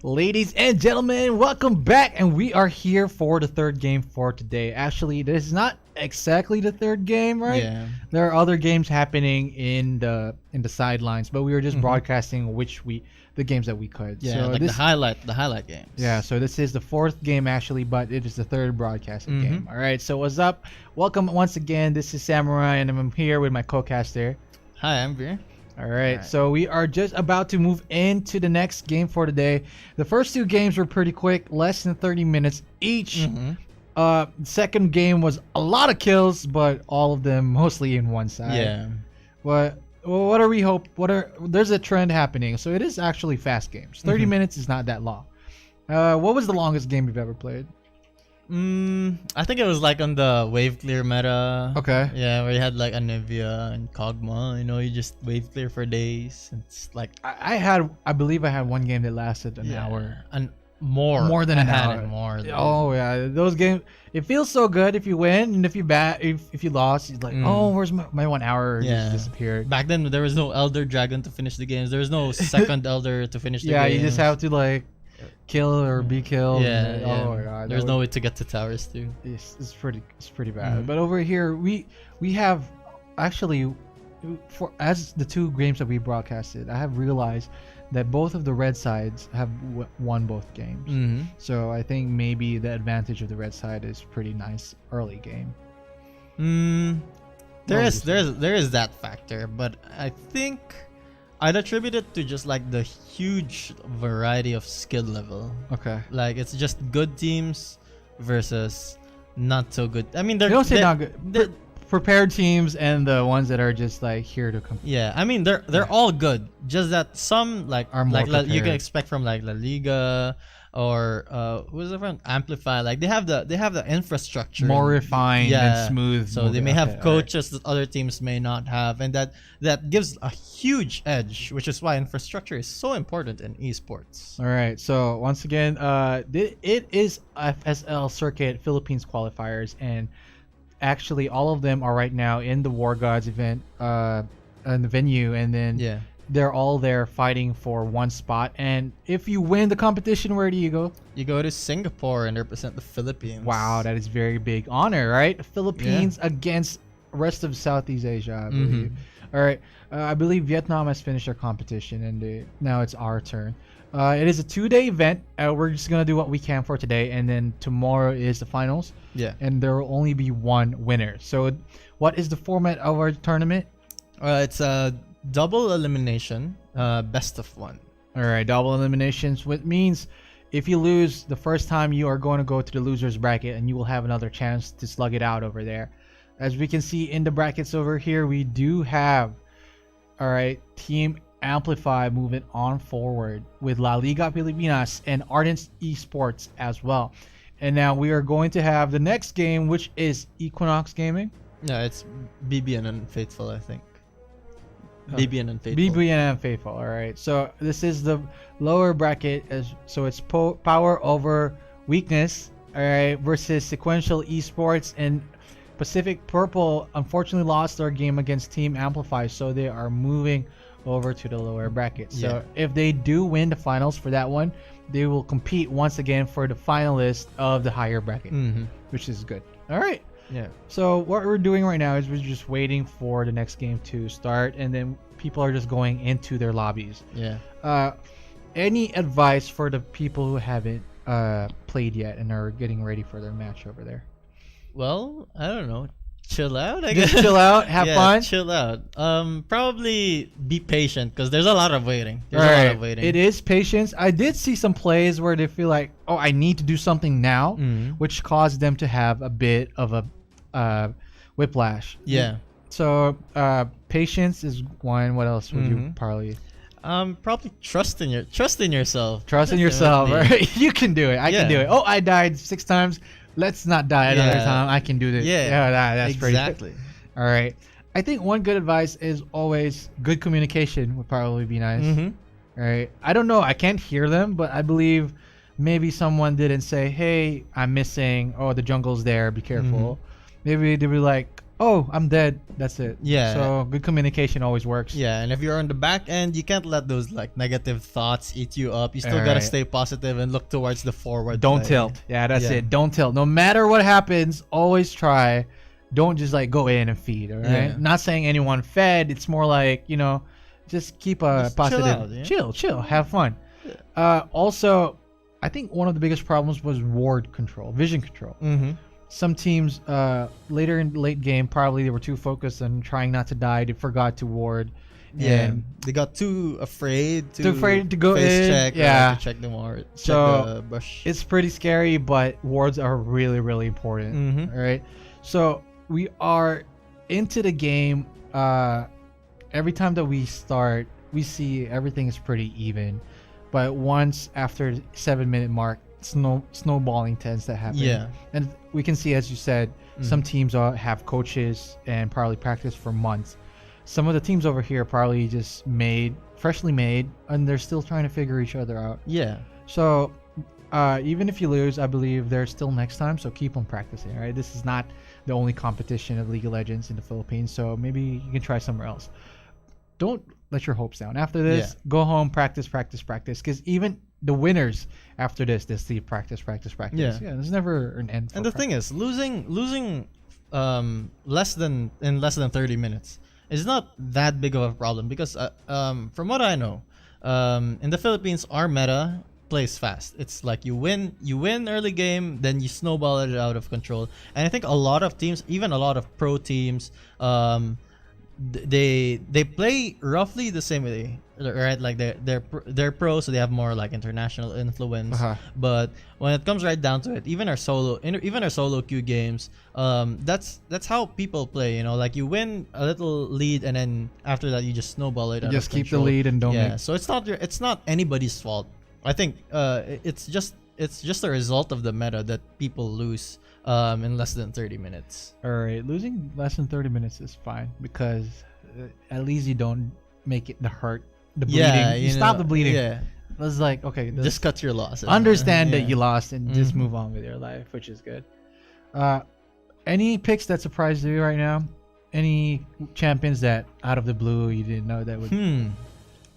Ladies and gentlemen, welcome back, and we are here for the third game for today. Actually, this is not exactly the third game, right? Yeah. There are other games happening in the sidelines, but we were just broadcasting the games that we could. Yeah, so like this, the highlight games. Yeah, so this is the fourth game actually, but it is the third broadcasting game. All right, so what's up? Welcome once again. This is Samurai, and I'm here with my co-caster. Hi, I'm Veer. All right, so we are just about to move into the next game for today. The first two games were pretty quick, less than 30 minutes each. Second game was a lot of kills, but all of them mostly in one side. Yeah. But what are we hope? There's a trend happening, so it is actually fast games. 30 minutes is not that long. What was the longest game you've ever played? I think it was like on the wave clear meta. Okay. Yeah, where you had like Anivia and Kog'Maw. You know, you just wave clear for days. It's like I believe I had one game that lasted an hour. And more than an hour. Oh yeah, those games. It feels so good if you win, and if you if you lost, it's like, oh, where's my 1 hour? Just disappeared. Back then, there was no Elder Dragon to finish the games. There was no second Elder to finish the games. Yeah, you just have to like kill or be killed. Yeah, Oh my god. There's no way to get to towers too. It's pretty bad. But over here, we have actually, as the two games that we broadcasted, I have realized that both of the red sides have won both games. So I think maybe the advantage of the red side is pretty nice early game. There is that factor, but I think I'd attribute it to just like the huge variety of skill level. Okay. Like it's just good teams versus not so good. I mean, they don't say not good. Prepared teams and the ones that are just like here to compete. Yeah, I mean they're all good. Just that some are more prepared. you can expect from like La Liga or who's the front Amplify. Like they have the infrastructure more refined and smooth. So they may have coaches that other teams may not have, and that gives a huge edge, which is why infrastructure is so important in esports. All right. So once again, it is FSL Circuit Philippines qualifiers, and actually all of them are right now in the War Gods event in the venue, and then they're all there fighting for one spot. And if you win the competition, where do you go? You go to Singapore and represent the Philippines. Wow, that is very big honor, right? Philippines against rest of Southeast Asia, I believe. All right, I believe Vietnam has finished their competition, and now it's our turn. It is a 2-day event. We're just gonna do what we can for today, and then tomorrow is the finals. Yeah. And there will only be one winner. So, what is the format of our tournament? It's a double elimination, best of one. All right, double eliminations, which means if you lose the first time, you are going to go to the losers bracket, and you will have another chance to slug it out over there. As we can see in the brackets over here, we do have, all right, Team Amplify moving on forward with La Liga Pilipinas and Ardent Esports as well. And now we are going to have the next game, which is Equinox Gaming. Yeah, it's BB and Unfaithful, I think. BB and Unfaithful. BB and Unfaithful. All right. So this is the lower bracket, so it's power over weakness. All right, versus Sequential Esports, and Pacific Purple unfortunately lost their game against Team Amplify, so they are moving over to the lower bracket. So if they do win the finals for that one, they will compete once again for the finalist of the higher bracket, which is good. All right. Yeah. So what we're doing right now is we're just waiting for the next game to start, and then people are just going into their lobbies. Yeah. Any advice for the people who haven't played yet and are getting ready for their match over there? Well, I don't know. Chill out, I guess. Just chill out, have fun. Chill out. Probably be patient because there's a lot of waiting. There's a lot of waiting. It is patience. I did see some plays where they feel like, oh, I need to do something now, which caused them to have a bit of a whiplash. Yeah. So patience is one. What else would you probably? Probably trust in yourself. Trust in yourself. Right? You can do it. I can do it. Oh, I died 6 times. Let's not die another time. I can do this. That's exactly. Pretty. All right. I think one good advice is always good communication would probably be nice. All right. I don't know. I can't hear them, but I believe maybe someone didn't say, "Hey, I'm missing. Oh, the jungle's there. Be careful." Maybe they'd be like, oh, I'm dead. That's it. Yeah. So good communication always works. Yeah, and if you're on the back end, you can't let those like negative thoughts eat you up. You still gotta Alright. stay positive and look towards the forward. Don't play. tilt. Yeah, that's Yeah. it. Don't tilt. No matter what happens, always try. Don't just like go in and feed. All right. Yeah. Not saying anyone fed. It's more like just keep a Just chill positive. out, yeah. Chill. Have fun. Yeah. Also, I think one of the biggest problems was ward control, vision control. Mm-hmm. Some teams later in the late game probably they were too focused on trying not to die. They forgot to ward. Yeah, And they got too afraid to go face in. check. Yeah. To check the ward. Check So, the bush. it's pretty scary, but wards are really, really important. Mhm. All right. So we are into the game. Every time that we start, we see everything is pretty even. But once after 7-minute mark, snowballing tends to happen. Yeah. And we can see, as you said, some teams have coaches and probably practice for months. Some of the teams over here probably just freshly made, and they're still trying to figure each other out. Yeah. So even if you lose, I believe there's still next time. So keep on practicing. Right, this is not the only competition of League of Legends in the Philippines. So maybe you can try somewhere else. Don't let your hopes down. After this, go home, practice. Because even the winners after this, they see practice. Yeah. There's never an end. And the thing is, losing less than 30 minutes is not that big of a problem because from what I know, in the Philippines, our meta plays fast. It's like you win early game, then you snowball it out of control. And I think a lot of teams, even a lot of pro teams, they play roughly the same way, right? Like they're pro, so they have more like international influence. But when it comes right down to it, even our solo queue games, that's how people play. You know, like you win a little lead, and then after that you just snowball it. Just keep the lead and don't. Yeah, so it's not anybody's fault. I think it's just a result of the meta that people lose in less than 30 minutes. All right, losing less than 30 minutes is fine because at least you don't make it the bleeding. Yeah, you stop the bleeding. Yeah, It's like, okay, just cut your loss. understand Yeah. that you lost and just move on with your life, which is good. Any picks that surprised you right now? Any champions that out of the blue you didn't know that would?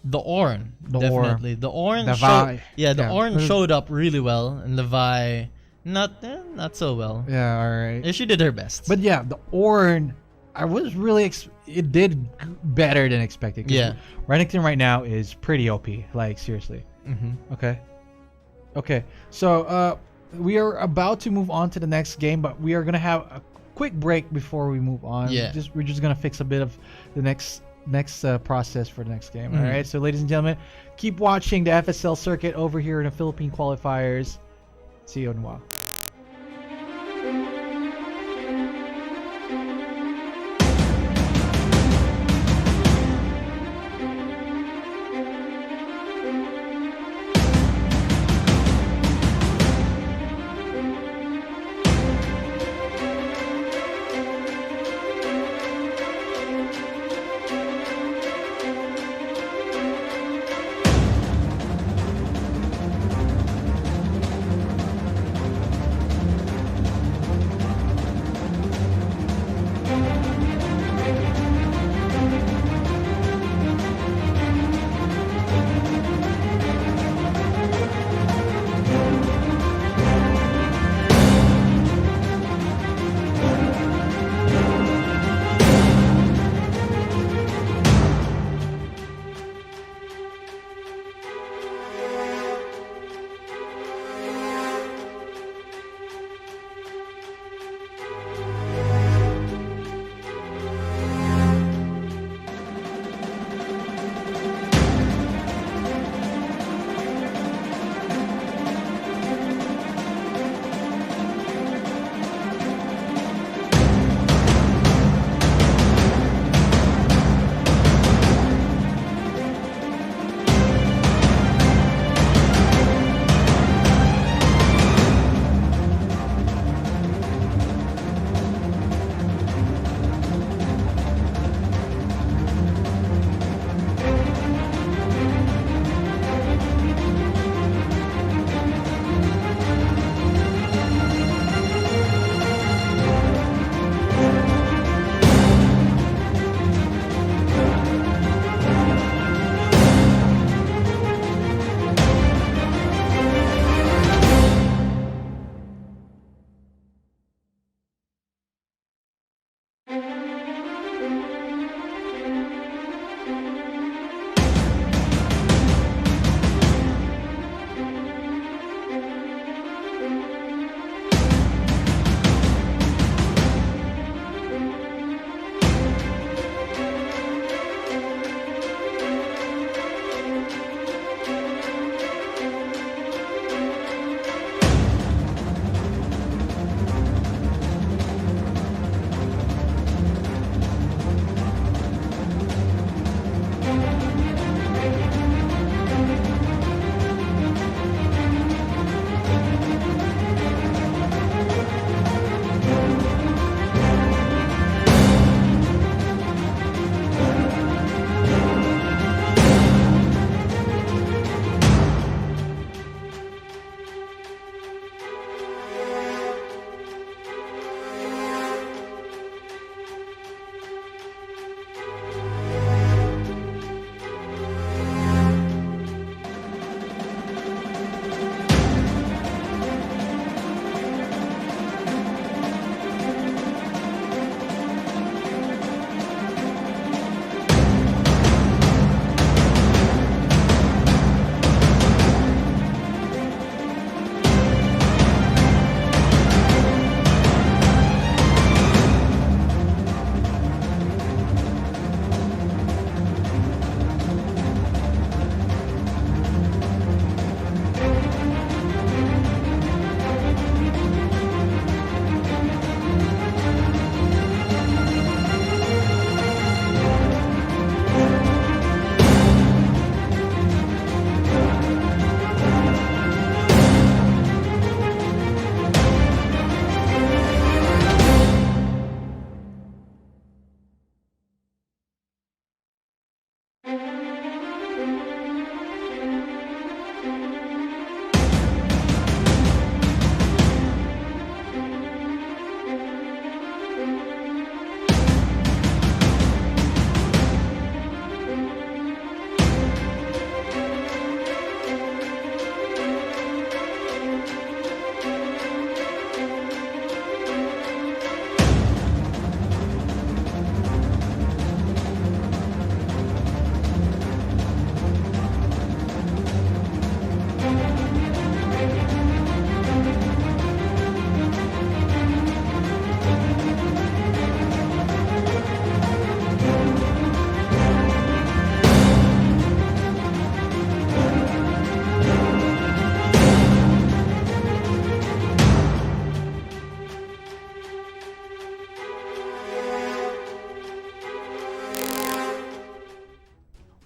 The Ornn, The definitely. The Ornn, The Vi. the Ornn showed up really well, and the Vi, not so well. Yeah, all right. She did her best. But yeah, the Ornn, I was really it did better than expected. 'Cause Yeah. Renekton right now is pretty OP. Like seriously. Okay. So we are about to move on to the next game, but we are gonna have a quick break before we move on. Yeah. We're just gonna fix a bit of the next process for the next game. All right. So ladies and gentlemen, keep watching the FSL circuit over here in the Philippine qualifiers. See you in a while.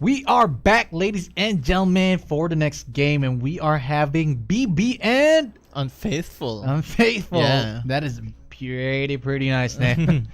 We are back, ladies and gentlemen, for the next game, and we are having BB and Unfaithful. Unfaithful. Yeah. That is pretty nice name.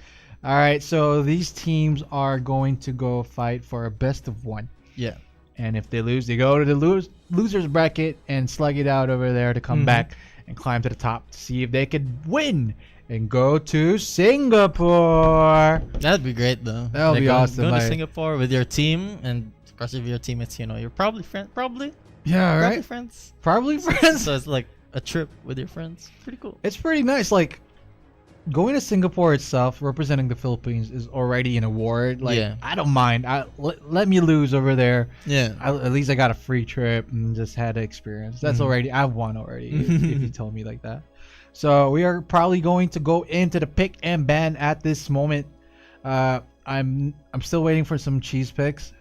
All right, so these teams are going to go fight for a best of one. Yeah. And if they lose, they go to the losers bracket and slug it out over there to come back and climb to the top to see if they could win and go to Singapore. That'd be great, though. That would be awesome. Go to like- Singapore with your team, and of course, if your teammates, you're probably friends. Probably Yeah, friends. Probably friends. So it's like a trip with your friends. Pretty cool. It's pretty nice. Like, going to Singapore itself, representing the Philippines, is already an award. Like, Yeah. I don't mind. Let me lose over there. Yeah. At least I got a free trip and just had the experience. That's already, I've won already. if you told me like that. So we are probably going to go into the pick and ban at this moment. I'm still waiting for some cheese picks.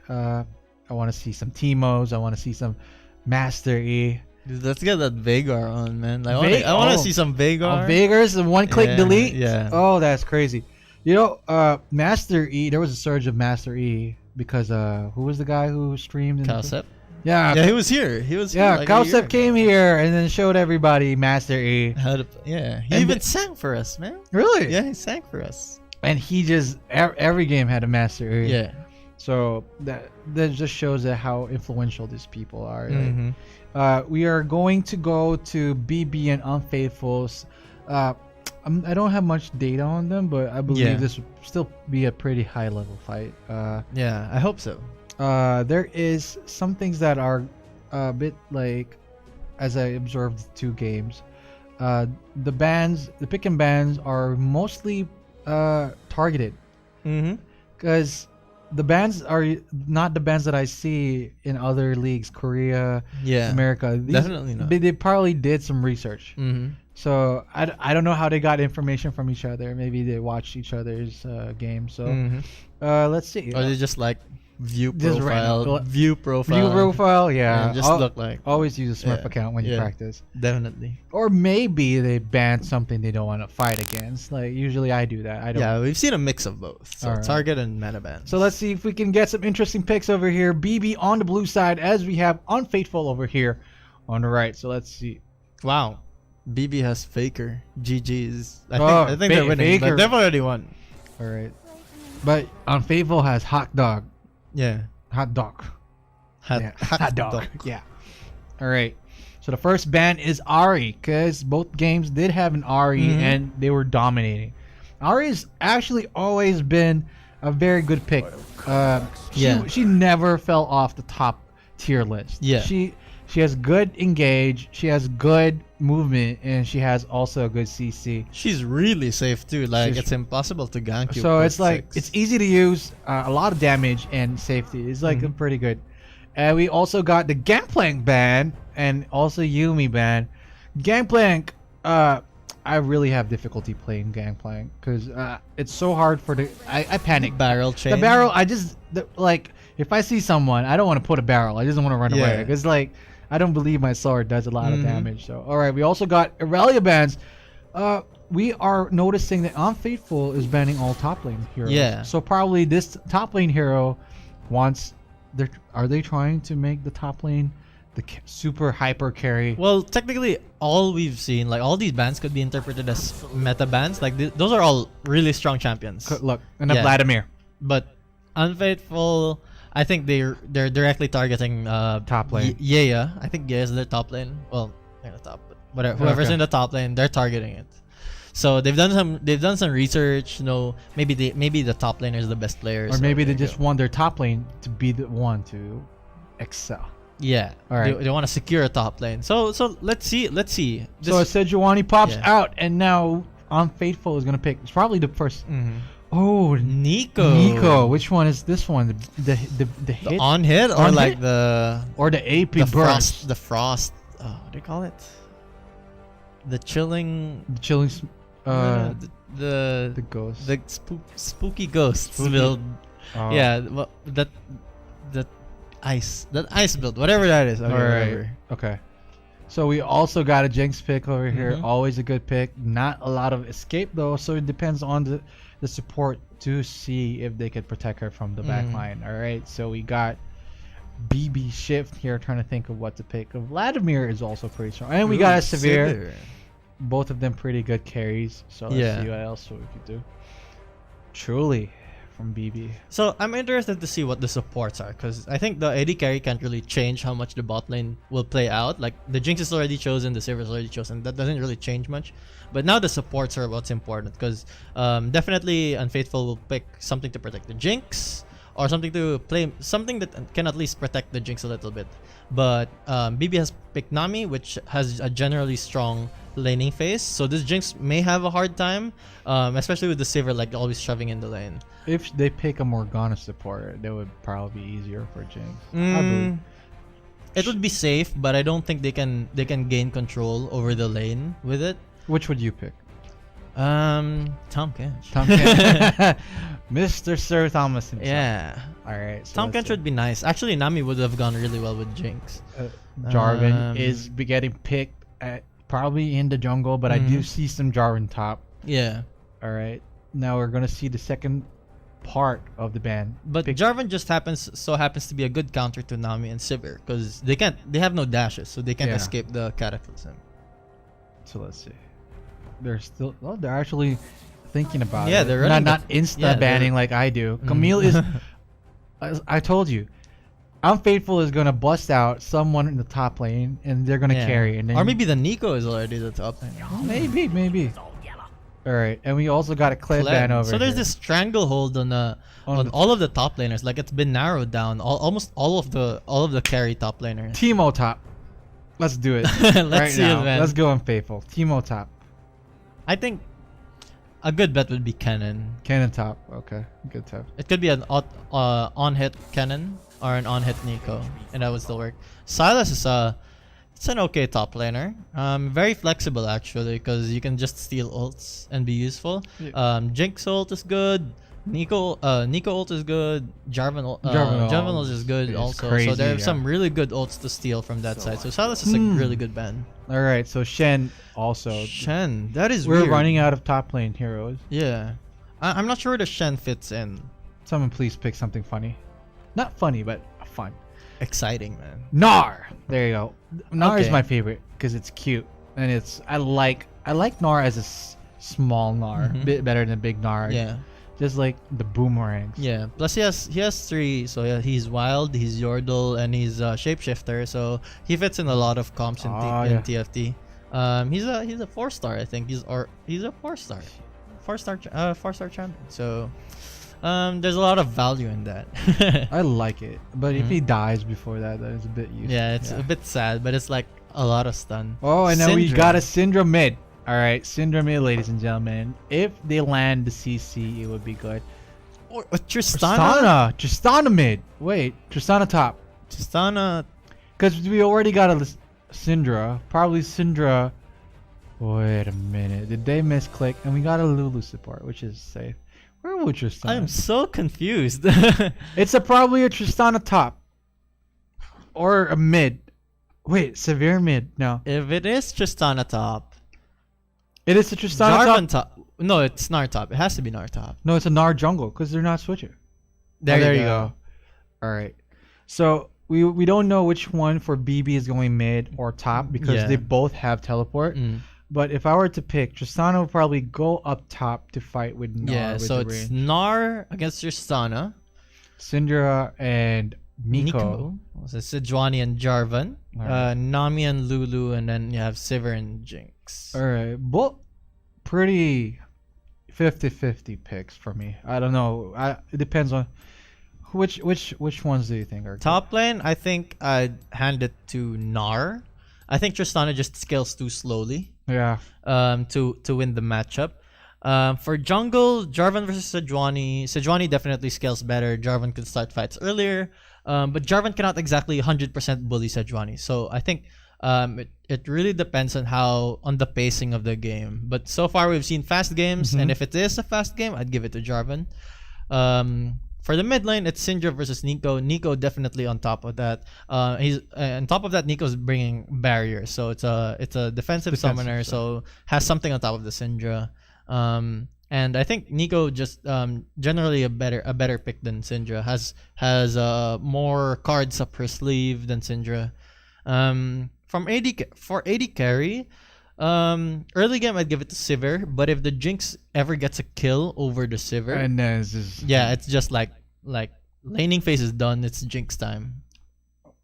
I want to see some Timos. I want to see some Master E. Dude, let's get that Vagar on, man. Like, I Oh. want to see some Vagar. Vegas, the one-click Yeah, delete. yeah. Oh, that's crazy. You know, Master E. There was a surge of Master E because who was the guy who streamed? Cowsep. Yeah, Yeah, he was here. He was here. yeah. like a year Cowsep came ago. here and then showed everybody Master E. How to, yeah. He And even the- sang for us, man. Really? Yeah, he sang for us. And he just every game had a Master E. Yeah. So that just shows that how influential these people are. Like, Mhm. we are going to go to BB and Unfaithfuls. I don't have much data on them, but I believe Yeah. this will still be a pretty high level fight. Yeah, I hope so. There is some things that are a bit like, as I observed the two games, the pick and bans are mostly targeted. Mm-hmm. Because the bands are not the bands that I see in other leagues, Korea, Yeah. America. Definitely not. They probably did some research. Mm-hmm. So I don't know how they got information from each other. Maybe they watched each other's games. So let's see. Or they just like view Just profile, random. view profile, View profile, yeah. and just look like Always use a Smurf Yeah, account when you yeah. practice. definitely. Or maybe they banned something they don't want to fight against. Like usually I do that. I don't. Yeah, we've seen a mix of both. So Alright. target and meta bans. So let's see if we can get some interesting picks over here. BB on the blue side as we have Unfaithful over here on the right. So let's see. wow, BB has Faker. GG's. Oh, I think they're winning. Faker. But they've already won. All right. But Unfaithful has Hot Dog. Yeah. Hot Dog. Yeah, Hot dog. Yeah. All right. So the first ban is Ari because both games did have an Ari and they were dominating. Ari's actually always been a very good pick. She never fell off the top tier list. Yeah. She has good engage. She has good movement, and she has also a good CC. She's really safe too. Like She's- it's impossible to gank you. So with it's like 6. it's easy to use, a lot of damage and safety. It's like pretty good. And we also got the Gangplank ban and also Yumi ban. Gangplank, I really have difficulty playing Gangplank because it's so hard for the. I panic. barrel chain. The barrel, like if I see someone, I don't want to put a barrel. I just want to run away Yeah. because like I don't believe my sword does a lot of damage. So all right, we also got Aurelia bans. We are noticing that Unfaithful is banning all top lane heroes. Yeah. So probably this top lane hero wants. Are they trying to make the top lane the super hyper carry? Well, technically, all we've seen, like all these bans, could be interpreted as meta bans. Like those are all really strong champions. Look, and a Yeah. Vladimir But Unfaithful, I think they're directly targeting top lane. Yaya. I think Yaya is their top lane. Well, they're the top, but whatever. Whoever's Okay. in the top lane, they're targeting it. So they've done some research. You know, maybe the top laner is the best player. Or so maybe they there you just go. want their top lane to be the one to excel. Yeah. All right. They want to secure a top lane. So let's see. So Sejuani pops Yeah. out, and now Unfaithful is gonna pick. It's probably the first. Mhm. Oh, Nico. Nico. Which one is this one? The The hit on hit or On like hit? the or the AP the burst? frost? The frost. Oh, what do you call it? The chilling. The chilling. The The ghost. the spooky ghosts Spooky. build. Oh. Yeah, well, that ice build, whatever that is. Okay, All right. whatever. Okay. So we also got a Jinx pick over here. Mhm. Always a good pick. Not a lot of escape though, so it depends on the support to see if they could protect her from the back Mhm. line. All right. So we got BB shift here, trying to think of what to pick. Vladimir is also pretty strong, and we got a Severe. Both of them pretty good carries. So let's see what else we could do. Truly, from BB. So I'm interested to see what the supports are, because I think the AD carry can't really change how much the bot lane will play out. Like the Jinx is already chosen, the Sivir is already chosen. That doesn't really change much. But now the supports are what's important, because definitely Unfaithful will pick something to protect the Jinx, or something to play, something that can at least protect the Jinx a little bit. But BB has picked Nami, which has a generally strong laning phase. So this Jinx may have a hard time, especially with the Sivir like always shoving in the lane. If they pick a Morgana support, that would probably be easier for Jinx. I believe. It would be safe, but I don't think they can gain control over the lane with it. Which would you pick? Tom Kench. Tom Kench. Mr. Sir Thomas himself. Yeah. Alright. So Tom Kench would be nice. Actually, Nami would have gone really well with Jinx. Jarvan is getting picked at probably in the jungle, but I do see some Jarvan top. Yeah. Alright. Now we're gonna see the second part of the ban. But Jarvan just happens to be a good counter to Nami and Sivir, because they have no dashes, so they can't escape the Cataclysm. So let's see. They're actually thinking about it. Yeah, they're running not insta banning like I do. Camille is as I told you, Unfaithful is gonna bust out someone in the top lane and they're gonna carry, and then or maybe the Nico is already the top lane. Maybe. Alright, and we also got a clip ban over So there's here. this stranglehold on all of the top laners. Like it's been narrowed down. Almost all of the carry top laners. Teemo top. Let's do it. Let's see now. it, man. Let's go Unfaithful. Teemo top. I think a good bet would be Kennen. Cannon top. Okay, good top. It could be an on-hit Kennen or an on-hit Nico, and that would still work. Silas is it's an okay top laner. Very flexible actually, because you can just steal ults and be useful. Jinx ult is good. Nico ult is good. Jarvan ult is good also. Crazy, so there are some really good ults to steal from that side. So Silas is a really good ban. All right, so Shen also. Shen, that is We're weird. running out of top lane heroes. Yeah, I'm not sure where the Shen fits in. Someone please pick something funny. Not funny, but fun. Exciting, man. Gnar. There you go. Gnar is Okay. my favorite because it's cute and I like Gnar as a small Gnar, bit better than big Gnar. Yeah. Just like the boomerangs. Yeah. Plus he has three. So yeah, he's wild, he's Yordle, and he's shapeshifter. So he fits in a lot of comps in TFT. He's a 4-star, I think. He's a 4-star. 4-star champion. So there's a lot of value in that. I like it, but if he dies before that is a bit useless. Yeah, it's a bit sad, but it's like a lot of stun. Oh, and now we Syndra. got a Syndra mid. All right, Syndra mid, ladies and gentlemen. If they land the CC, it would be good. Or Tristana. Tristana mid. Wait, Tristana top. Tristana. Because we already got a Syndra. Probably Syndra. Wait a minute. Did they misclick? And we got a Lulu support, which is safe. Where would Tristana? I'm so confused. It's probably a Tristana top. Or a mid. Wait, severe mid. No. If it is Tristana top. It is a Tristana Jarvan top. top. No, it's Gnar top. It has to be Gnar top. No, it's a Gnar jungle because they're not switching. There you go. All right. So we don't know which one for BB is going mid or top because they both have teleport. But if I were to pick, Tristana will probably go up top to fight with Gnar. Yeah, with so the it's range. Gnar against Tristana. Syndra and Miko. So Sejuani and Jarvan. Alright. Nami and Lulu, and then you have Sivir and Jinx. All right. Both pretty 50-50 picks for me. I don't know. It depends on which ones do you think are Top lane, I think I'd hand it to Gnar. I think Tristana just scales too slowly. Yeah. To win the matchup. For jungle, Jarvan versus Sejuani. Sejuani definitely scales better. Jarvan could start fights earlier. But Jarvan cannot exactly 100% bully Sejuani. So I think it really depends on the pacing of the game. But so far we've seen fast games, and if it is a fast game, I'd give it to Jarvan. For the mid lane, it's Syndra versus Nico. Nico definitely on top of that. He's on top of that. Nico's bringing barriers, so it's a defensive summoner, so has something on top of the Syndra. And And I think Nico just generally a better pick than Syndra. Has more cards up her sleeve than Syndra. From for AD carry, early game I'd give it to Sivir, but if the Jinx ever gets a kill over the Sivir, And then it's just, yeah, it's just like laning phase is done. It's Jinx time.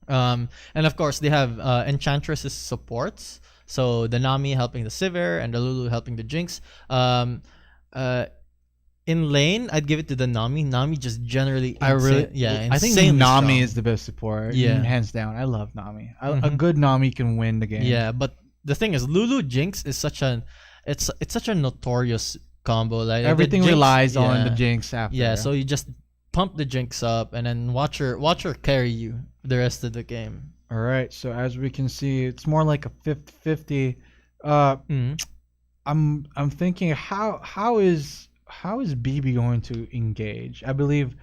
And of course they have Enchantress as supports. So the Nami helping the Sivir and the Lulu helping the Jinx. In lane, I'd give it to the Nami. Nami just generally, I think insanely Nami strong. is the best support. Yeah. Hands down. I love Nami. A good Nami can win the game. Yeah, but the thing is, Lulu Jinx is such it's such a notorious combo. Like Everything the Jinx, relies on yeah. the Jinx after. Yeah, so you just pump the Jinx up and then watch her carry you the rest of the game. All right. So as we can see, it's more like a 50-50. I'm thinking how is BB going to engage? I believe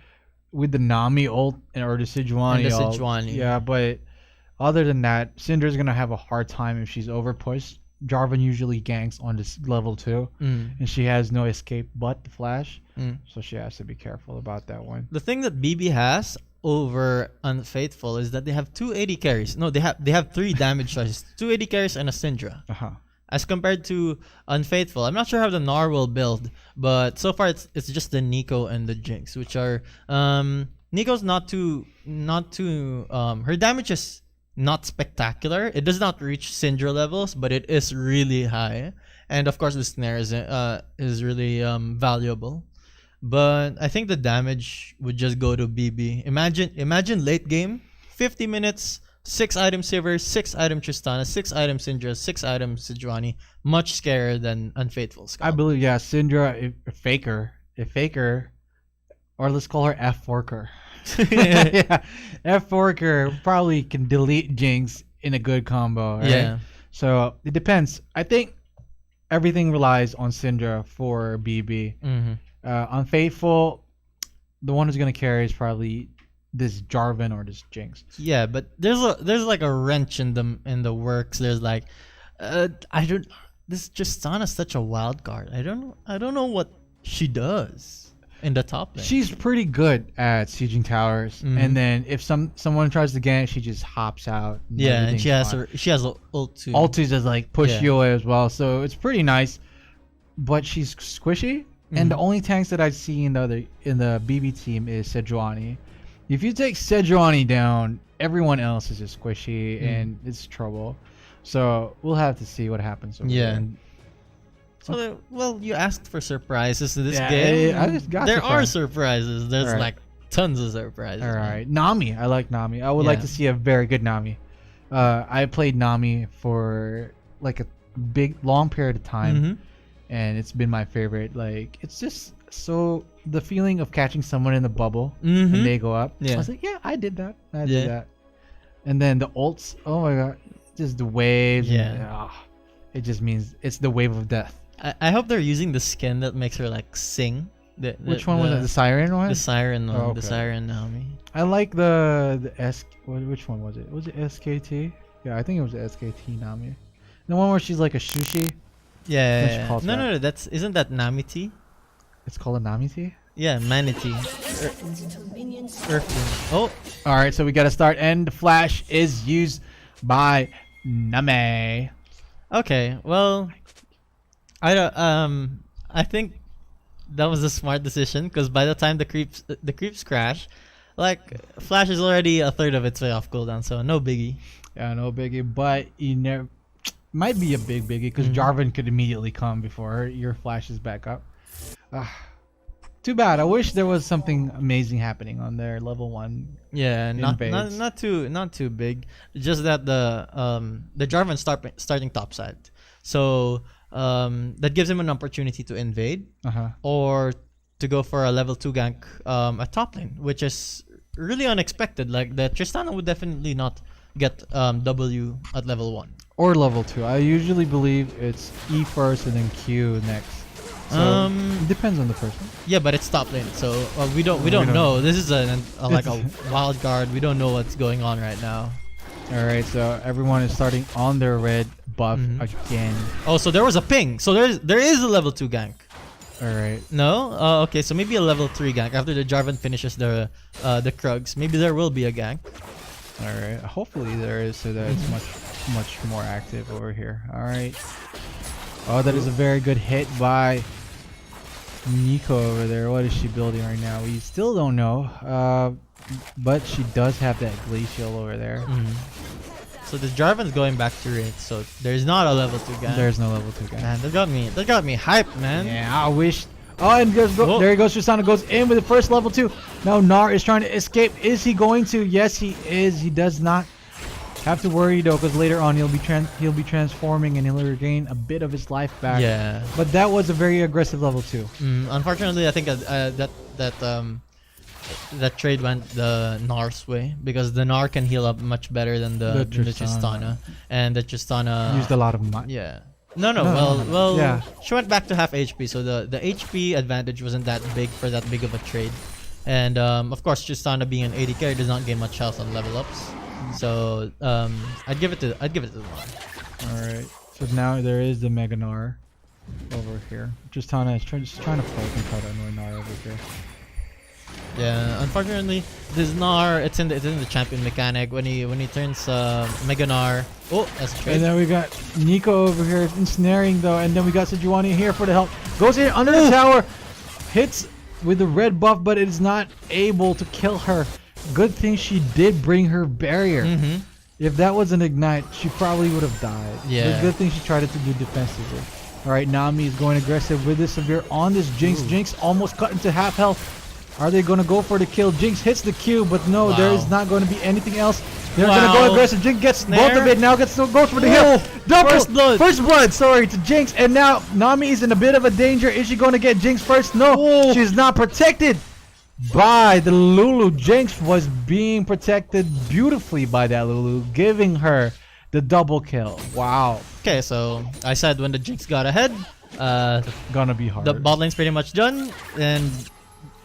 with the Nami ult or the Sejuani And the ult. Sejuani. Yeah, but other than that, Syndra's gonna have a hard time if she's overpushed. Jarvan usually ganks on this level 2, and she has no escape but the flash, so she has to be careful about that one. The thing that BB has over Unfaithful is that they have 2 AD carries. No, they have 3 damage choices, 2 AD carries and a Syndra. As compared to Unfaithful, I'm not sure how the Gnar will build, but so far it's just the Nico and the Jinx, which are Nico's not too her damage is not spectacular. It does not reach Syndra levels, but it is really high, and of course the snare is really valuable. But I think the damage would just go to BB. Imagine late game, 50 minutes. 6 item Sivir, 6 item Tristana, 6 item Syndra, 6 item Sejuani. Much scarier than Unfaithful Skull. I believe, yeah, Syndra, a faker, or let's call her F-Forker. Yeah, F-Forker probably can delete Jinx in a good combo, right? Yeah. So it depends. I think everything relies on Syndra for BB. Unfaithful, the one who's gonna carry is probably this Jarvan or this Jinx. Yeah, but there's like a wrench in the works. There's like, this Tristana's such a wild card. I don't know what she does in the top lane. She's pretty good at sieging towers, and then if someone tries to gank, she just hops out. Yeah, and she has ult too. Ultis just like push you away as well, so it's pretty nice. But she's squishy, and the only tanks that I see in the BB team is Sejuani. If you take Sejuani down, everyone else is just squishy and it's trouble. So we'll have to see what happens over there. So well, you asked for surprises in this Yeah, game. I just got there are surprised. surprises. There's Alright. like tons of surprises. All man. right, Nami. I like Nami. I would like Yeah. to see a very good Nami. I played Nami for like a long period of time, and it's been my favorite. Like it's just so the feeling of catching someone in the bubble and they go up. Yeah. I was like, yeah, I did that. I did that. And then the ults. Oh my god, just the waves. Yeah. It just means it's the wave of death. I hope they're using the skin that makes her like sing. Which one was it? The siren one? The siren one. Oh, okay. The siren Nami. I like the S. Which one was it? Was it SKT? Yeah, I think it was SKT Nami. The one where she's like a sushi. What she calls that? No. Isn't that Namiti? It's called a Namiti. Yeah, Manatee. Earthling. Oh, All right, so we got to start, and the flash is used by Nami. okay. Well, I think that was a smart decision because by the time the creeps crash, like Flash is already a third of its way off cooldown, so no biggie. Yeah, no biggie, but you never might be a big biggie because Jarvan could immediately come before your flash is back up. Too bad. I wish there was something amazing happening on their level 1. Yeah, not invades. not too big. Just that the Jarvan starting topside, so that gives him an opportunity to invade or to go for a level 2 gank at top lane, which is really unexpected. Like the Tristana would definitely not get W at level 1 or level 2. I usually believe it's E first and then Q next. So it depends on the person. Yeah, but it's top lane, so we don't know. This is like a wild card. We don't know what's going on right now. All right, so everyone is starting on their red buff again. Oh, so there was a ping. So there is a level 2 gank. Alright. No? Okay, so maybe a level 3 gank after the Jarvan finishes the Krugs. Maybe there will be a gank. Alright. Hopefully there is, so that it's much more active over here. Alright. Oh, that is a very good hit by Nico over there. What is she building right now? We still don't know. But she does have that glacial over there. So the Jarvan's going back to Wraith, so there's not a level 2 gank. There's no level 2 gank. Man, that got me hyped, man. Yeah, I wish. Oh, and there he goes. Tristana goes in with the first level 2. Now Gnar is trying to escape. Is he going to? Yes, he is. He does not have to worry though, because later on he'll be transforming and he'll regain a bit of his life back. Yeah. But that was a very aggressive level 2. Unfortunately, I think that trade went the Gnar's way, because the Gnar can heal up much better than the Tristana, and the Tristana used a lot of money. Yeah. Well, yeah. She went back to half HP, so the HP advantage wasn't that big for that big of a trade. And of course, Tristana being an 80 carry does not gain much health on level ups. So I'd give it to the Gnar. All right. So now there is the Mega Gnar over here. Tristana is just trying to poke and try to annoy Gnar over here. Yeah, unfortunately, this Gnar, it's in the champion mechanic when he turns Mega Gnar. Oh, that's a trade. And then we got Nico over here ensnaring though, and then we got Sejuani here for the help. Goes in under the tower, hits with the red buff, but it is not able to kill her. Good thing she did bring her barrier. If that was an ignite, she probably would have died. Yeah. But good thing she tried to do defensively. All right, Nami is going aggressive with this severe on this Jinx. Jinx almost cut into half health. Are they going to go for the kill? Jinx hits the Q, but no, there is not going to be anything else. They're going to go aggressive. Jinx gets both of it. Now goes for the heal. Double! First blood, sorry, to Jinx. And now Nami is in a bit of a danger. Is she going to get Jinx first? No, she's not protected by the Lulu. Jinx was being protected beautifully by that Lulu, giving her the double kill. Wow. Okay, so I said when the Jinx got ahead, gonna be hard. the bot lane's pretty much done, and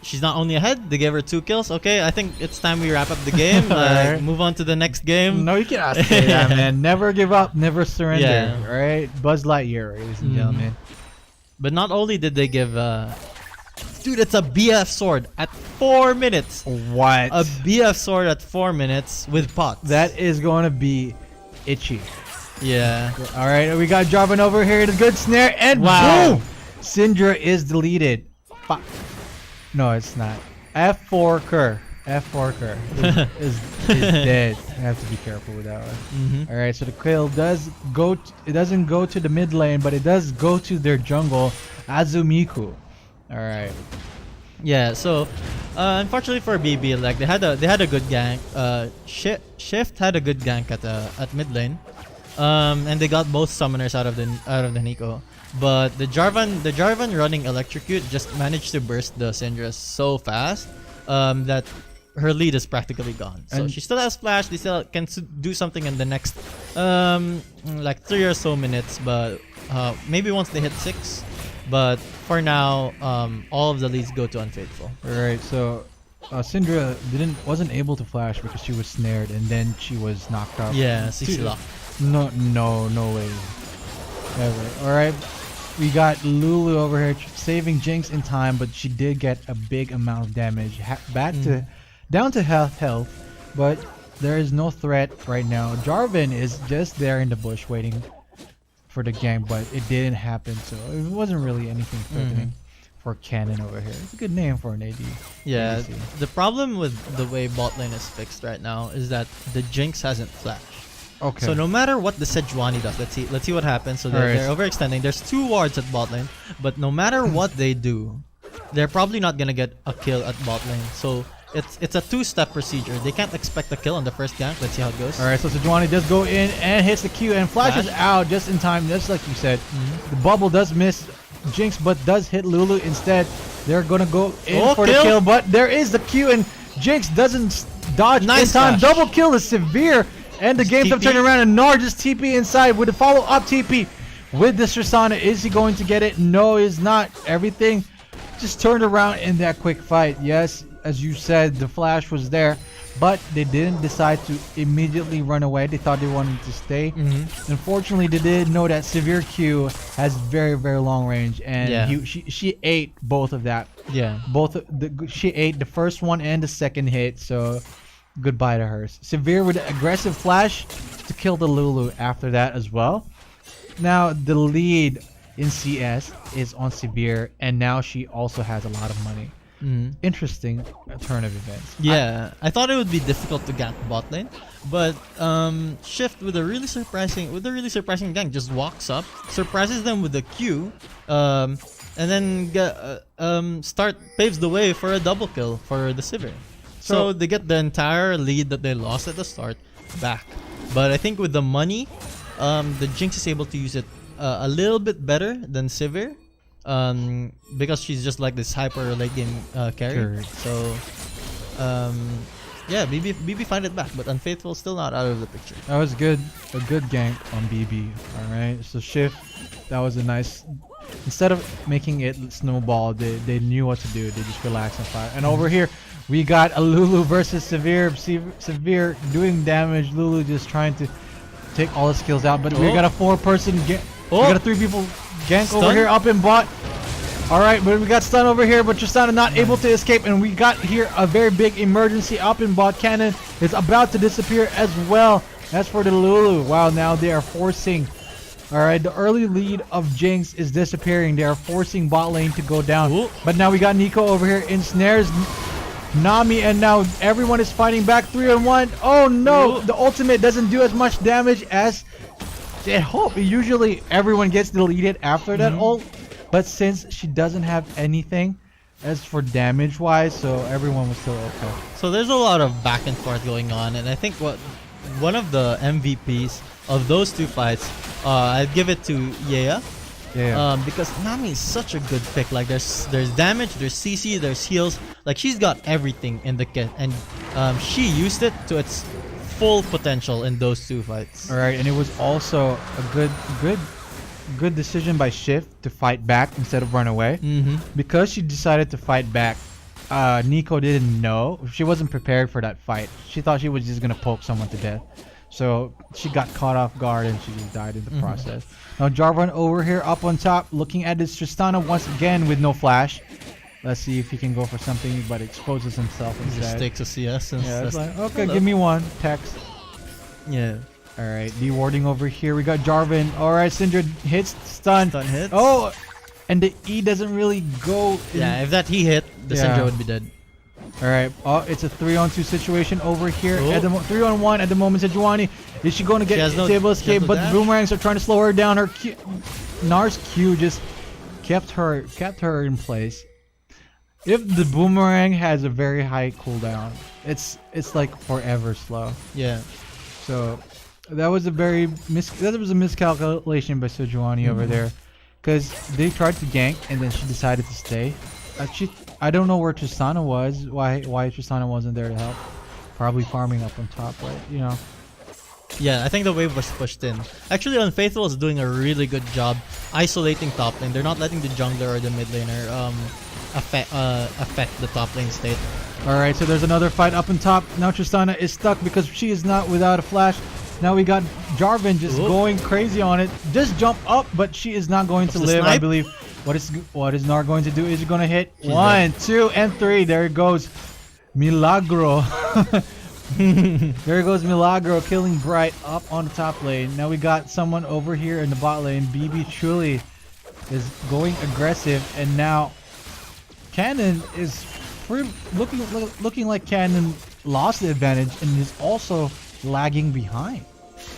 she's not only ahead, they gave her 2 kills. Okay, I think it's time we wrap up the game. Right. Move on to the next game. No, you cannot say that, man. Never give up, never surrender. Yeah. All right, Buzz Lightyear, ladies and gentlemen. But not only did they give, dude, it's a BF sword at 4 minutes. What? A BF sword at 4 minutes with pots. That is going to be itchy. Yeah. All right, we got Jarvan over here. The good snare, and boom! Syndra is deleted. No, it's not. F4 Kerr. F4 Kerr is dead. I have to be careful with that one. All right, so the kill does go. It doesn't go to the mid lane, but it does go to their jungle, Azumiku. All right. Yeah. So, unfortunately for BB, like they had a good gank. Shift had a good gank at mid lane, and they got both summoners out of the Nico. But the Jarvan running Electrocute just managed to burst the Syndra so fast that her lead is practically gone. So she still has flash. They still can do something in the next like 3 or so minutes. But maybe once they hit 6. But for now, all of the leads go to Unfaithful. Alright, so Syndra wasn't able to flash because she was snared and then she was knocked out. Yeah, CC lock. No way. Ever. Alright, we got Lulu over here saving Jinx in time, but she did get a big amount of damage. Down to health, but there is no threat right now. Jarvan is just there in the bush waiting for the gank, but it didn't happen, so it wasn't really anything threatening for Cannon over here. It's a good name for an AD. Yeah, ADC. the problem with the way bot lane is fixed right now is that the Jinx hasn't flashed. Okay. So no matter what the Sejuani does, let's see what happens. So they're overextending. There's 2 wards at bot lane, but no matter what they do, they're probably not gonna get a kill at bot lane. So it's a 2-step procedure. They can't expect a kill on the first gank. Let's see how it goes. Alright, so Sejuani does go in and hits the Q and flashes out just in time, just like you said. The bubble does miss Jinx, but does hit Lulu instead. They're gonna go in for the kill, but there is the Q and Jinx doesn't dodge in time. Double kill is severe. And the game's up turning around, and Gnar just TP inside with a follow-up TP with this Tristana. Is he going to get it? No, he's not. Everything just turned around in that quick fight. Yes, as you said, the flash was there, but they didn't decide to immediately run away. They thought they wanted to stay. Unfortunately, they did know that Severe Q has very, very long range, and she ate both of that. Yeah. She ate the first one and the second hit, so goodbye to her. Severe with an aggressive flash to kill the Lulu after that as well. Now the lead in CS is on Severe, and now she also has a lot of money. Interesting turn of events. Yeah, I thought it would be difficult to gank bot lane, but Shift with a really surprising gank just walks up, surprises them with a Q, and then paves the way for a double kill for the Sivir. So they get the entire lead that they lost at the start back. But I think with the money, the Jinx is able to use it a little bit better than Sivir. Because she's just like this hyper late game carry. So yeah, BB find it back, but Unfaithful still not out of the picture. That was good, a good gank on BB. All right, so Shift, that was a nice. Instead of making it snowball, they knew what to do. They just relaxed and fire. And over here, we got a Lulu versus Severe. Severe doing damage. Lulu just trying to take all the skills out, but we got a 4-person. We got a 3 people gank Stun? over here up in bot. Alright, but we got stun over here, but Tristana not able to escape, and we got here a very big emergency up in bot. Cannon is about to disappear as well. As for the Lulu, wow, now they are forcing. Alright, the early lead of Jinx is disappearing. They are forcing bot lane to go down. Ooh. But now we got Nico over here, ensnares Nami, and now everyone is fighting back 3-on-1. Oh no, the ultimate doesn't do as much damage as I hope. Usually everyone gets deleted after that ult, but since she doesn't have anything as for damage wise, so everyone was still okay. So there's a lot of back and forth going on, and I think one of the MVPs of those two fights, I'd give it to Yea. Because Nami is such a good pick. Like there's damage, there's CC, there's heals. Like she's got everything in the kit, and she used it to its full potential in those two fights. All right, and it was also a good decision by Shift to fight back instead of run away. Because she decided to fight back, Nico didn't know. She wasn't prepared for that fight. She thought she was just gonna poke someone to death. So she got caught off guard and she just died in the process. Now Jarvan over here up on top, looking at this Tristana once again with no flash. Let's see if he can go for something, but exposes himself instead. Just takes a CS and it's like, okay, give me one. Text. Yeah. Alright, dewarding over here. We got Jarvan. Alright, Syndra hits, stun. Stun hits. Oh! And the E doesn't really go. Yeah, if that he hit, the Syndra would be dead. Alright, it's a 3-on-2 situation over here. At the 3-on-1 at the moment. Sejuani, is she going to get stable escape? But the boomerangs are trying to slow her down. Her Nar's Q just kept her in place. If the boomerang has a very high cooldown, it's like forever slow. Yeah. So that was a miscalculation by Sejuani over there, because they tried to gank and then she decided to stay. I don't know where Tristana was. Why Tristana wasn't there to help? Probably farming up on top, right? You know. Yeah, I think the wave was pushed in. Actually, Unfaithful is doing a really good job isolating top lane. They're not letting the jungler or the mid laner affect the top lane state. Alright, so there's another fight up on top. Now Tristana is stuck because she is not without a flash. Now we got Jarvan just going crazy on it. Just jump up, but she is not going to live, snipe? I believe. What is Nar going to do? Is he going to hit? She's 1, 2, and 3. There it goes. Milagro. There goes Milagro killing Bright up on the top lane. Now we got someone over here in the bot lane. BB truly is going aggressive, and now Cannon is looking like Cannon lost the advantage and is also lagging behind.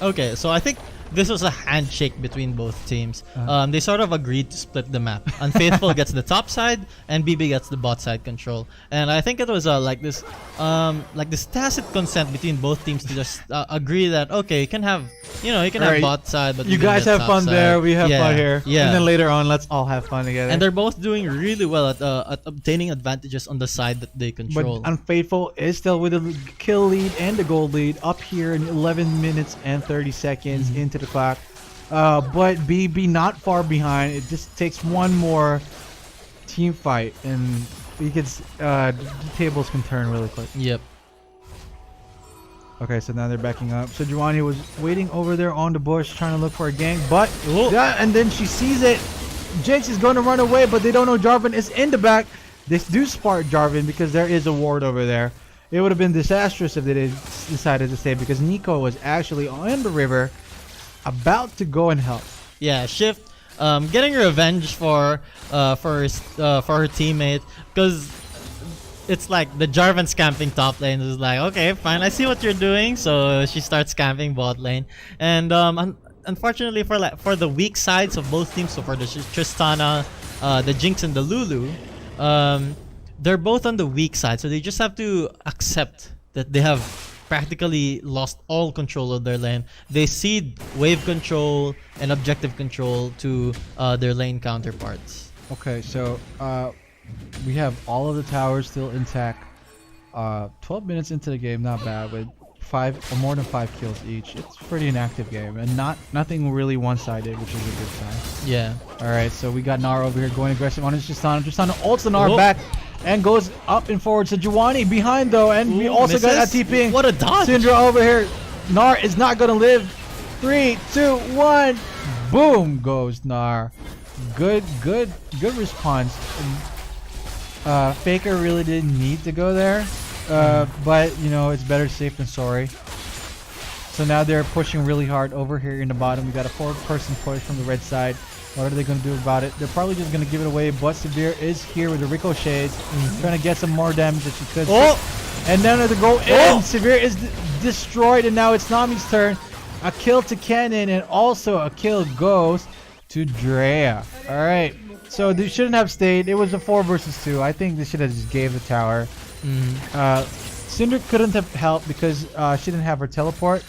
Okay, so I think this was a handshake between both teams. They sort of agreed to split the map. Unfaithful gets the top side, and BB gets the bot side control. And I think it was like this tacit consent between both teams to just agree that okay, you can have have bot side, but you guys have fun there. We have fun here. Yeah. And then later on, let's all have fun together. And they're both doing really well at obtaining advantages on the side that they control. But Unfaithful is still with the kill lead and the gold lead up here in 11 minutes and 30 seconds into the clock. But BB not far behind. It just takes one more team fight and the tables can turn really quick. Yep. Okay, so now they're backing up. So Sejuani was waiting over there on the bush trying to look for a gank, but yeah, and then she sees it. Jinx is going to run away, but they don't know Jarvan is in the back. They do spark Jarvan because there is a ward over there. It would have been disastrous if they decided to stay because Nico was actually on the river about to go and help. Yeah, Shift getting revenge for her teammate because it's like the Jarvan scamping top lane is like, okay, fine, I see what you're doing. So she starts scamping bot lane, and unfortunately for the weak sides of both teams, so for the Tristana, the Jinx, and the Lulu, they're both on the weak side. So they just have to accept that they have practically lost all control of their lane. They cede wave control and objective control to their lane counterparts. Okay, so we have all of the towers still intact. 12 minutes into the game, not bad, with 5 or more than 5 kills each. It's pretty an active game and nothing really one-sided, which is a good sign. Yeah. All right, so we got Gnar over here going aggressive on his Tristana. Tristana ults the Gnar back and goes up and forward. So Sejuani behind though, and we also got that TPing. What a dodge! Syndra over here. Gnar is not gonna live. 3, 2, 1. Boom goes Gnar. Good response. Faker really didn't need to go there, but you know, it's better safe than sorry. So now they're pushing really hard over here in the bottom. We got a 4-person push from the red side. What are they going to do about it? They're probably just going to give it away, but Severe is here with the ricochets, trying to get some more damage that she could. And then they go in. Severe is destroyed, and now it's Nami's turn. A kill to Cannon, and also a kill goes to Drea. All right. So they shouldn't have stayed. It was a 4 versus 2. I think they should have just gave the tower. Cinder couldn't have helped because she didn't have her teleport.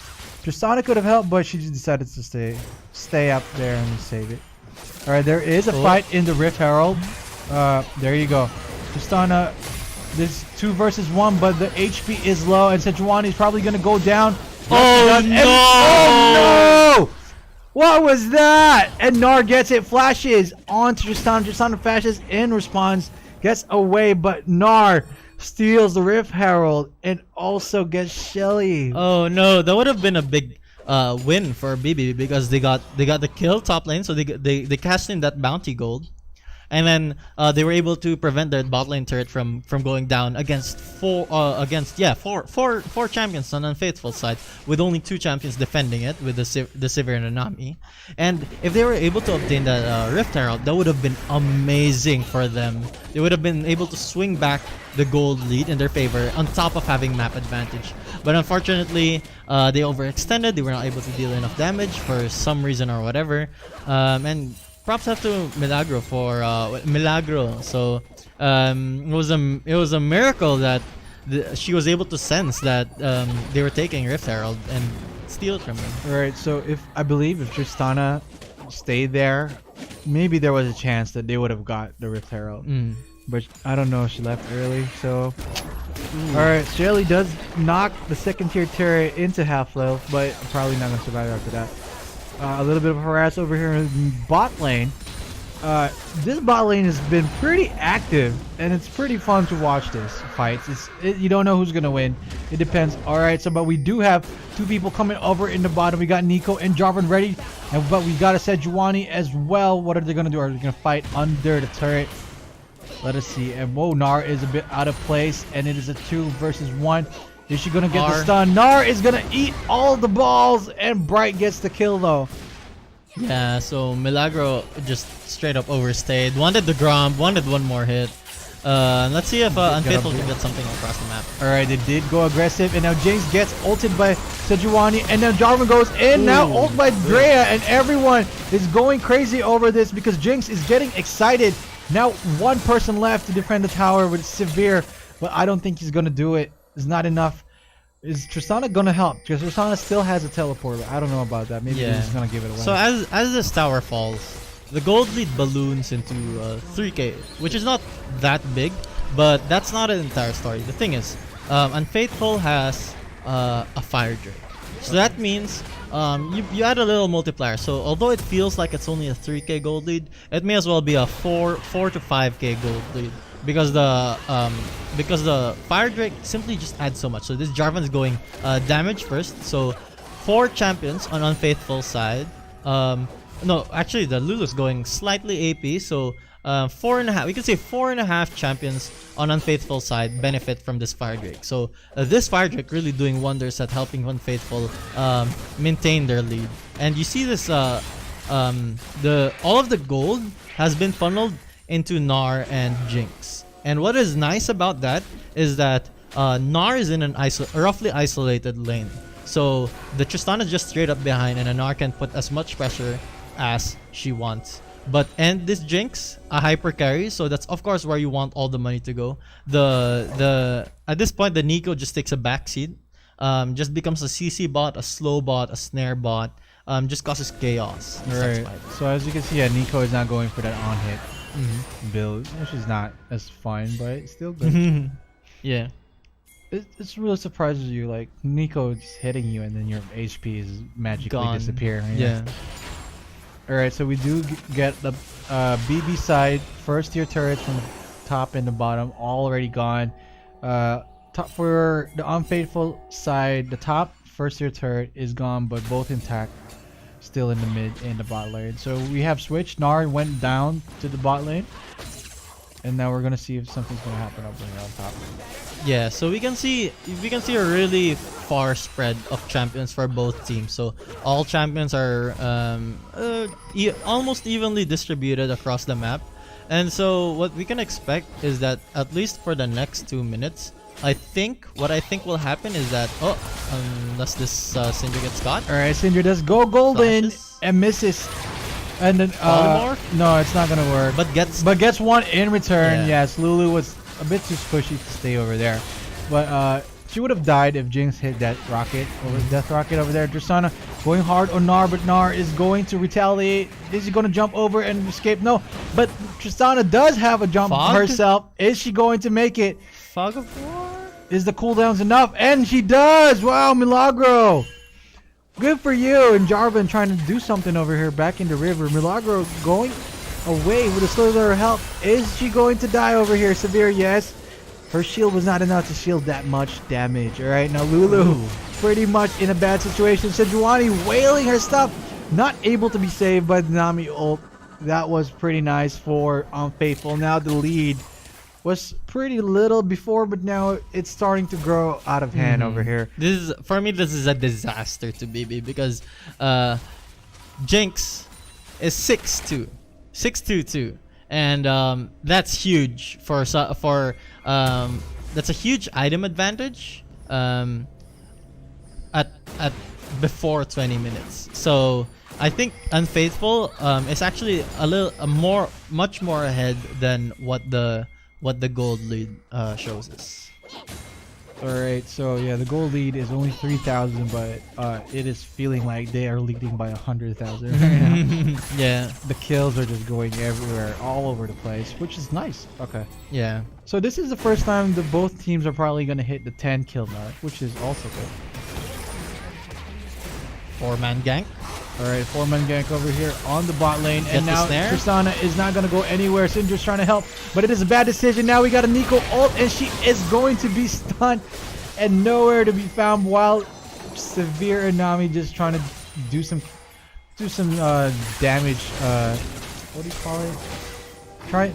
Tristana could have helped, but she just decided to stay up there and save it. All right, there is a fight in the Rift Herald. There you go. Tristana, this 2 versus 1, but the HP is low, and Sejuani is probably gonna go down. Oh no! Oh no! What was that? And Gnar gets it, flashes onto Tristana. Tristana flashes in response, gets away, but Gnar steals the Rift Herald and also gets Shelly. Oh no, that would have been a big win for BB because they got the kill top lane, so they cashed in that bounty gold, and then they were able to prevent their bot lane turret from going down against four champions on Unfaithful side, with only 2 champions defending it with the Sivir and Nami. And if they were able to obtain that Rift Herald, that would have been amazing for them. They would have been able to swing back the gold lead in their favor on top of having map advantage. But unfortunately, they overextended. They were not able to deal enough damage for some reason or whatever. And props have to Milagro for Milagro. So it was a miracle that she was able to sense that they were taking Rift Herald and steal it from them. All right, so I believe if Tristana stayed there, maybe there was a chance that they would have got the Rift Herald. But I don't know, she left early, so... Alright, Shelly does knock the 2nd tier turret into half-life, but probably not going to survive after that. A little bit of harass over here in bot lane. This bot lane has been pretty active, and it's pretty fun to watch this fights. You don't know who's going to win. It depends. Alright, so but we do have 2 people coming over in the bottom. We got Nico and Jarvan ready, but we got a Sejuani as well. What are they going to do? Are they going to fight under the turret? Let us see. And whoa, Gnar is a bit out of place, and it is a 2 versus 1. Is she gonna get the stun? Gnar is gonna eat all the balls, and Bright gets the kill though. Yeah, so Milagro just straight up overstayed. Wanted the Grom, wanted one more hit. Let's see if Unfaithful can get something across the map. Alright, they did go aggressive, and now James gets ulted by Sejuani, and now Jarvan goes in. Now ult by Drea, and everyone is going crazy over this because Jinx is getting excited. Now 1 person left to defend the tower with Severe, but I don't think he's gonna do it. It's not enough. Is Tristana gonna help? Because Tristana still has a teleport. I don't know about that. Maybe he's just gonna give it away. So as this tower falls, the gold lead balloons into 3k, which is not that big, but that's not an entire story. The thing is, Unfaithful has a Fire Drake. So that means you add a little multiplier. So although it feels like it's only a 3k gold lead, it may as well be a 4 to 5k gold lead because the Fire Drake simply just adds so much. So this Jarvan's going damage first. So 4 champions on Unfaithful side. No, actually the Lulu's going slightly AP. So 4.5. We can say 4.5 champions on Unfaithful side benefit from this Fire Drake. So this Fire Drake really doing wonders at helping Unfaithful maintain their lead. And you see this all of the gold has been funneled into Gnar and Jinx. And what is nice about that is that Gnar is in an roughly isolated lane. So the Tristana is just straight up behind, and Gnar can put as much pressure as she wants. But and this Jinx, a hyper carry, so that's of course where you want all the money to go. At this point the Nico just takes a backseat. Just becomes a CC bot, a slow bot, a snare bot. Just causes chaos. Right. So as you can see, Nico is not going for that on hit build, which is not as fun, but it's still good. Yeah. It's really surprises you, like Nico just hitting you and then your HP is magically Gone. disappearing. Yeah. Alright, so we do get the BB side first tier turrets from the top and the bottom already gone. Top for the Unfaithful side, the top first tier turret is gone, but both intact, still in the mid and the bot lane. So we have switched. Gnar went down to the bot lane, and now we're gonna see if something's gonna happen over here on top. Yeah, so we can see a really far spread of champions for both teams. So all champions are almost evenly distributed across the map. And so what we can expect is that at least for the next 2 minutes, what I think will happen is that unless this Syndra gets caught. All right, Syndra does go golden Flashes. and misses, and then Polymorph? no, it's not gonna work. But gets one in return. Yeah. Yes, Lulu was a bit too squishy to stay over there, but she would have died if Jinx hit that rocket over death rocket over there. Tristana going hard on Gnar, but Gnar is going to retaliate. Is he going to jump over and escape? No, but Tristana does have a jump Fog? herself. Is she going to make it? Fog of War? Is the cooldowns enough? And she does! Wow, Milagro! Good for you! And Jarvan trying to do something over here back in the river. Milagro going away with a slither of health. Is she going to die over here? Severe, yes. Her shield was not enough to shield that much damage. Alright, now Lulu pretty much in a bad situation. Sejuani wailing her stuff. Not able to be saved by the Nami ult. That was pretty nice for Unfaithful. Now the lead was pretty little before, but now it's starting to grow out of hand over here. This is a disaster to BB because Jinx is 6'2", 6'2", and that's huge that's a huge item advantage at before 20 minutes. So I think Unfaithful is actually much more ahead than what the gold lead shows us. Alright, so yeah, the gold lead is only 3,000, but it is feeling like they are leading by 100,000 right now. Yeah. The kills are just going everywhere, all over the place, which is nice. Okay. Yeah. So this is the first time that both teams are probably going to hit the 10 kill mark, which is also good. 4-man gank. Alright, 4-man gank over here on the bot lane. Get And the now snare. Tristana is not going to go anywhere. Syndra's trying to help, but it is a bad decision. Now we got a Nico ult, and she is going to be stunned and nowhere to be found, while Severe and Nami just trying to do some damage. What do you call it?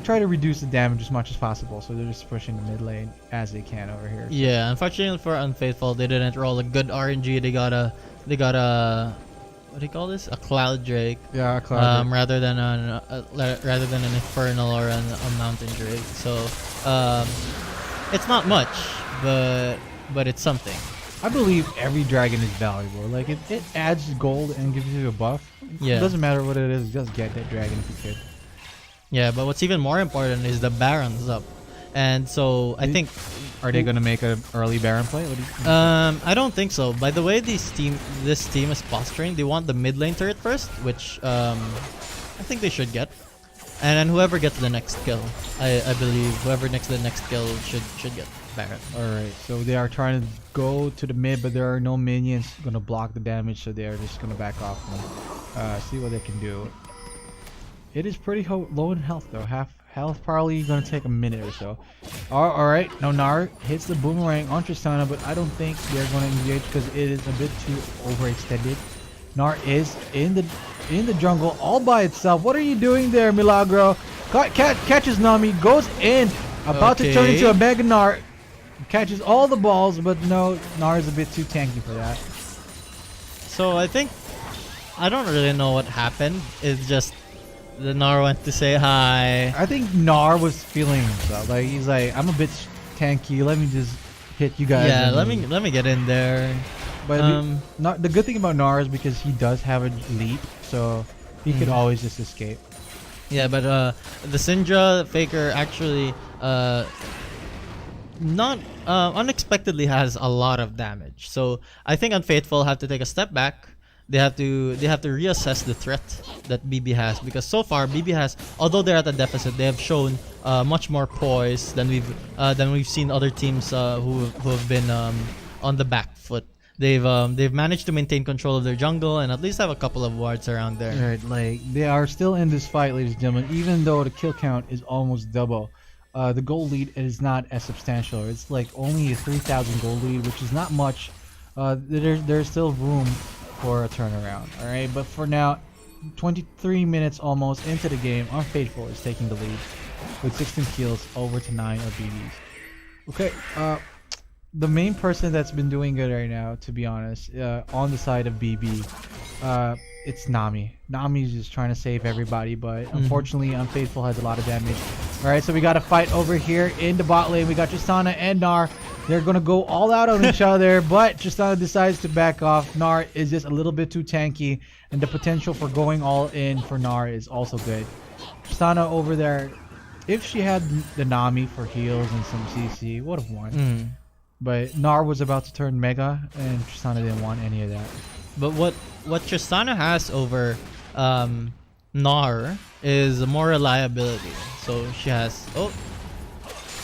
Try to reduce the damage as much as possible. So they're just pushing the mid lane as they can over here. Yeah, unfortunately for Unfaithful, they didn't roll a good RNG. They got a what do you call this? A Cloud Drake. Yeah, Cloud Drake. Rather than an Infernal or a Mountain Drake. So it's not much, but it's something. I believe every dragon is valuable. Like it adds gold and gives you a buff. Yeah. It doesn't matter what it is, just get that dragon if you could. Yeah, but what's even more important is the Baron's up. And so I think Are they gonna make an early Baron play? What do you think? I don't think so. By the way this team is posturing, they want the mid lane turret first, which I think they should get. And then whoever gets the next kill, I believe whoever gets the next kill should get Baron. Alright, so they are trying to go to the mid, but there are no minions gonna block the damage, so they are just gonna back off and see what they can do. It is pretty low in health though, Health probably gonna take a minute or so. Alright, now Nar hits the boomerang on Tristana, but I don't think they're gonna engage because it is a bit too overextended. Nar is in the jungle all by itself. What are you doing there, Milagro? Catches Nami, goes in, about to turn into a Mega Nar. Catches all the balls, but no, Nar is a bit too tanky for that. So I think I don't really know what happened. It's just the Nar went to say hi. I think Nar was feeling himself. Like he's like, I'm a bit tanky. Let me just hit you guys. Yeah, let me get in there. But the good thing about Nar is because he does have a leap, so he could always just escape. Yeah, but the Syndra Faker actually not unexpectedly has a lot of damage. So I think Unfaithful have to take a step back. They have to reassess the threat that BB has, because so far BB has, although they're at a deficit, they have shown much more poise than we've seen other teams who have been on the back foot. They've managed to maintain control of their jungle and at least have a couple of wards around there. Right, like they are still in this fight, ladies and gentlemen, even though the kill count is almost double. The gold lead is not as substantial. It's like only a 3,000 gold lead, which is not much. There's still room for a turnaround. All right, but for now, 23 minutes almost into the game, Unfaithful is taking the lead with 16 kills over to 9 of BB's. Okay, the main person that's been doing good right now, to be honest, on the side of BB, it's Nami. Nami's just trying to save everybody, but unfortunately, Unfaithful has a lot of damage. All right, so we got a fight over here in the bot lane. We got Tristana and Nar. They're gonna go all out on each other, but Tristana decides to back off. Nar is just a little bit too tanky, and the potential for going all in for Nar is also good. Tristana over there, if she had the Nami for heals and some CC, would have won. But Nar was about to turn Mega, and Tristana didn't want any of that. But what Tristana has over Nar is more reliability. So she has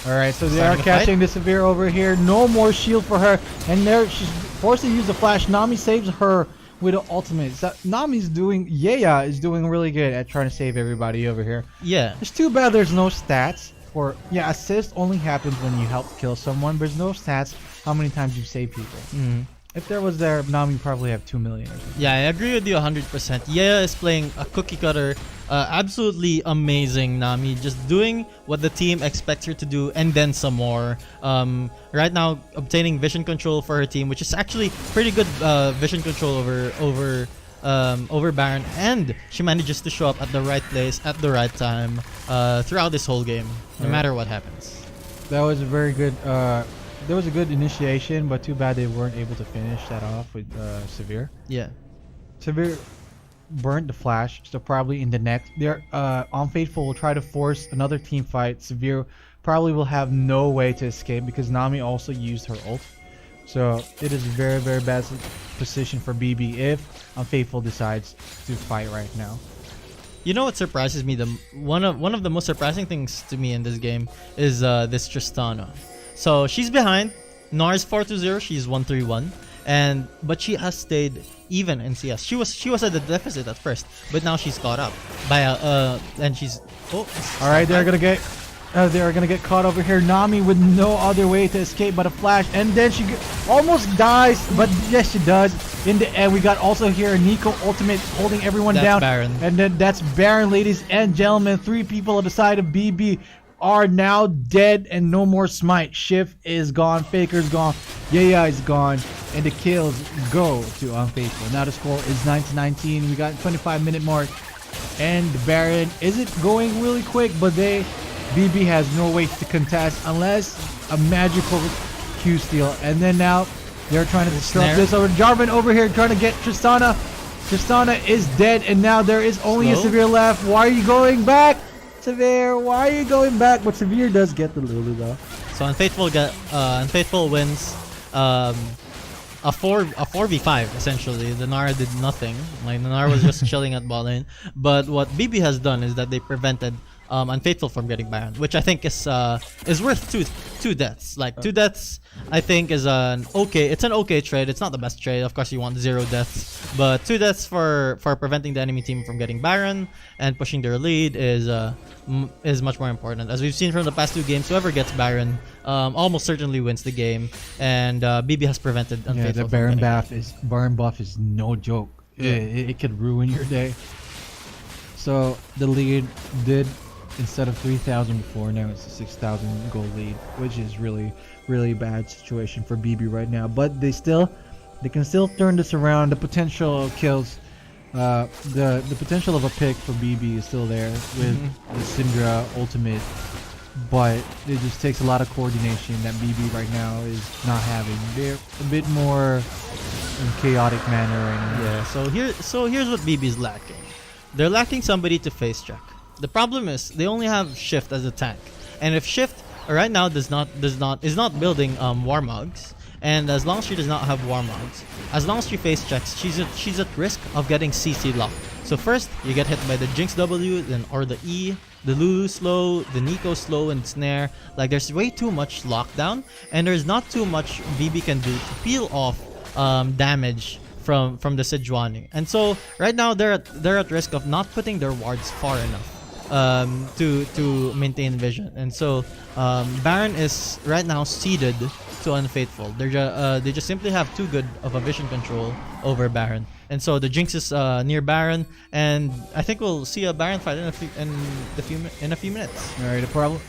Alright, so they are catching the Severe over here. No more shield for her. And there she's forced to use the flash. Nami saves her with an ultimate. So Nami's doing, Yeya is doing really good at trying to save everybody over here. Yeah. It's too bad there's no stats for, assist only happens when you help kill someone. There's no stats how many times you save people. If there was there, Nami would probably have 2 million or something. Yeah, I agree with you 100%. Yeya is playing a cookie cutter, absolutely amazing Nami, just doing what the team expects her to do and then some more. Right now, obtaining vision control for her team, which is actually pretty good vision control over Baron, and she manages to show up at the right place at the right time throughout this whole game, no matter what happens. That was a very good. There was a good initiation, but too bad they weren't able to finish that off with Severe. Yeah. Severe burnt the flash, so probably in the next, Unfaithful will try to force another team fight. Severe probably will have no way to escape because Nami also used her ult. So it is a very, very bad position for BB if Unfaithful decides to fight right now. You know what surprises me? One of the most surprising things to me in this game is this Tristana. So she's behind. Nar's 4-0. She's 1-3-1, but she has stayed even in CS. She was at the deficit at first, but now she's caught up by and she's. All right, they're gonna get caught over here. Nami with no other way to escape but a flash, and then she almost dies, but yes, she does. In the end, we got also here a Nico ultimate holding everyone down. Baron. And then that's Baron, ladies and gentlemen. 3 people on the side of BB are now dead and no more smite. Shift is gone, Faker's gone, Yeya is gone, and the kills go to Unfaithful. Now the score is 9-19. We got 25-minute mark, and the Baron isn't going really quick, but BB has no way to contest unless a magical Q steal. And then now they're trying to disrupt this over. Jarvan over here trying to get Tristana. Tristana is dead, and now there is only a Severe left. Why are you going back? Severe, why are you going back? But Severe does get the Lulu though. So Unfaithful wins a 4v5 essentially. The Nara did nothing. Like the Nara was just chilling at bot lane. But what BB has done is that they prevented Unfaithful from getting Baron, which I think is worth two deaths. Like 2 deaths, I think is it's an okay trade. It's not the best trade. Of course, you want 0 deaths, but 2 deaths for preventing the enemy team from getting Baron and pushing their lead is much more important. As we've seen from the past 2 games, whoever gets Baron almost certainly wins the game, and BB has prevented Unfaithful. Yeah, the Baron buff is no joke. Yeah. It could ruin your day. So the lead did, instead of 3,000 before, now it's a 6,000 gold lead, which is really bad situation for BB right now. But they can still turn this around. The potential kills, the potential of a pick for BB is still there with the Syndra ultimate, but it just takes a lot of coordination that BB right now is not having. They're a bit more in chaotic manner right now. Yeah. So here's what BB's lacking. They're lacking somebody to face check. The problem is they only have Shift as a tank, and if Shift right now is not building Warmogs, and as long as she does not have Warmogs, as long as she face checks, she's at risk of getting CC locked. So first you get hit by the Jinx W, then or the E, the Lulu slow, the Nico slow and snare. Like there's way too much lockdown, and there's not too much BB can do to peel off damage from the Sejuani. And so right now they're at risk of not putting their wards far enough to maintain vision. And so Baron is right now ceded to Unfaithful. They just simply have too good of a vision control over Baron. And so the Jinx is near Baron, and I think we'll see a Baron fight in a few minutes. All right.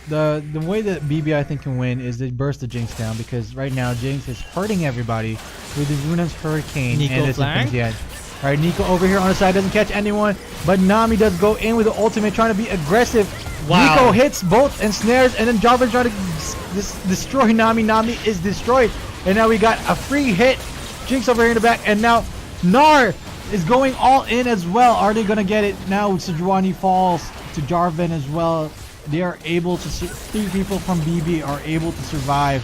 The way that BB I think can win is they burst the Jinx down, because right now Jinx is hurting everybody with the Runa's Hurricane Nico and his flank? yet. All right, Nico over here on the side doesn't catch anyone, but Nami does go in with the ultimate, trying to be aggressive. Wow. Nico hits both and snares, and then Jarvan trying to destroy Nami. Nami is destroyed, and now we got a free hit. Jinx over here in the back, and now Gnar is going all in as well. Are they gonna get it now? Sejuani falls to Jarvan as well. They are able to 3 people from BB are able to survive.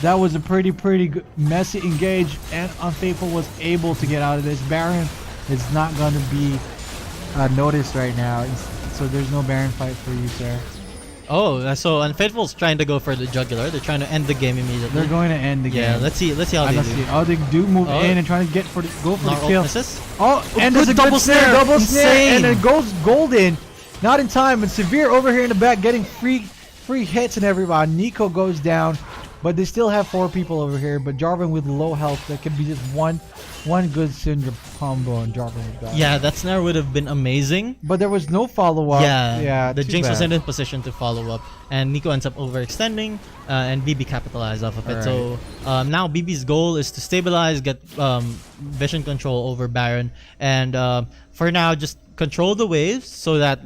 That was a pretty good, messy engage, and Unfaithful was able to get out of this. Baron is not going to be noticed right now, so there's no Baron fight for you, sir. Oh, so Unfaithful's trying to go for the jugular. They're trying to end the game immediately. They're going to end the game. Yeah, let's see how they do. Oh, they do move in and trying to go for the kill. Misses? Oh, and there's a double snare, Insane. and it goes golden. Not in time, and Severe over here in the back getting free hits and everybody. Nico goes down, but they still have 4 people over here. But Jarvan with low health, that could be just one good Syndra combo, and Jarvan would die. Yeah, that snare would have been amazing. But there was no follow-up. Yeah, the Jinx bad. wasn't in position to follow up, and Nico ends up overextending, and BB capitalized off of it. Right. So now BB's goal is to stabilize, get vision control over Baron, and for now just control the waves so that